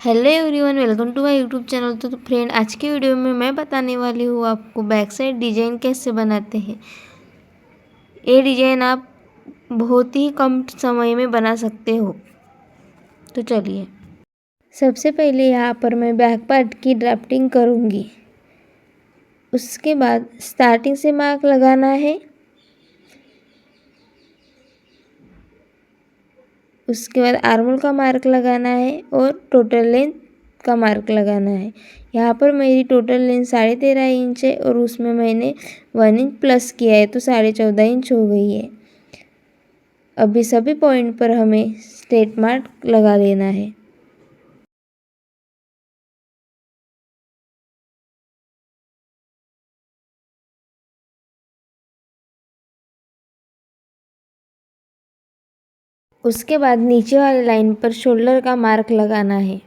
Hello everyone, welcome to my YouTube channel. तो friend, आज के वीडियो में मैं बताने वाली हूँ आपको बैक साइड डिजाइन कैसे बनाते हैं। ये डिजाइन आप बहुत ही कम समय में बना सकते हो। तो चलिए, सबसे पहले यहाँ पर मैं बैक पार्ट की ड्राफ्टिंग करूँगी। उसके बाद स्टार्टिंग से मार्क लगाना है। उसके बाद आर्मोल का मार्क लगाना है और टोटल लेंथ का मार्क लगाना है। यहाँ पर मेरी टोटल लेंथ 13.5 इंच है और उसमें मैंने 1 इंच प्लस किया है, तो 14.5 इंच हो गई है। अभी सभी पॉइंट पर हमें स्ट्रेट मार्क लगा लेना है। उसके बाद नीचे वाले लाइन पर शोल्डर का मार्क लगाना है।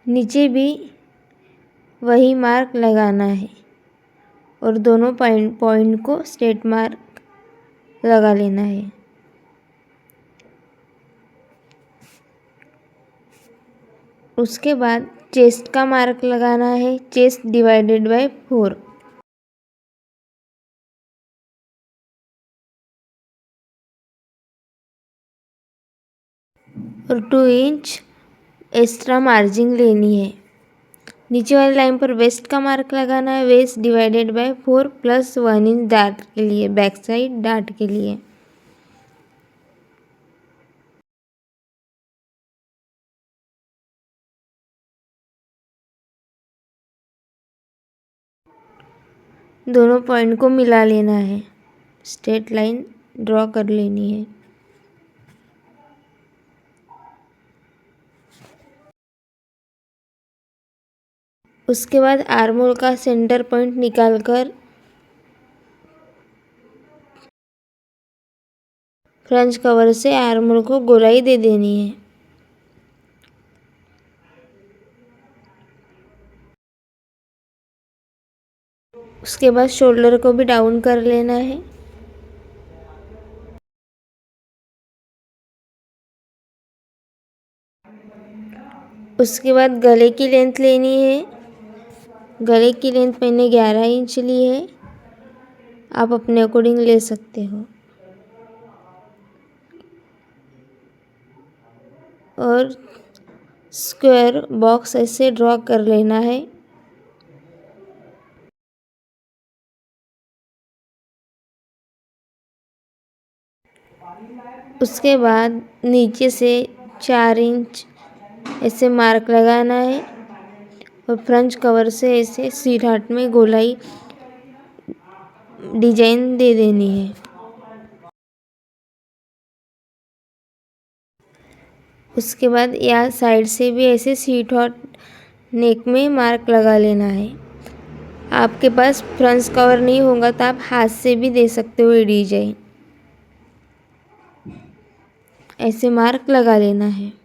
नीचे भी वही मार्क लगाना है और दोनों पॉइंट को स्ट्रेट मार्क लगा लेना है। उसके बाद चेस्ट का मार्क लगाना है। चेस्ट डिवाइडेड बाय 4 और 2 इंच एक्स्ट्रा मार्जिन लेनी है। नीचे वाली लाइन पर वेस्ट का मार्क लगाना है। Waist divided by 4 plus 1 inch dart के लिए, बैक साइड डार्ट के लिए। दोनों पॉइंट को मिला लेना है। स्ट्रेट लाइन ड्रॉ कर लेनी है। उसके बाद आर्मोल का सेंटर पॉइंट निकालकर फ्रंट कवर से आर्मोल को गोलाई दे देनी है। उसके बाद शोल्डर को भी डाउन कर लेना है। उसके बाद गले की लेंथ लेनी है। गले की लेंथ मैंने 11 इंच ली है। आप अपने अकॉर्डिंग ले सकते हो। और स्क्वायर बॉक्स ऐसे ड्रॉ कर लेना है। उसके बाद नीचे से 4 इंच ऐसे मार्क लगाना है और फ्रंट कवर से ऐसे सीढ़ाट में गोलाई डिजाइन दे देनी है। उसके बाद यहाँ साइड से भी ऐसे सीट हॉट नेक में मार्क लगा लेना है। आपके पास फ्रंट कवर नहीं होगा तो आप हाथ से भी दे सकते हो। ये डिजाइन ऐसे मार्क लगा लेना है।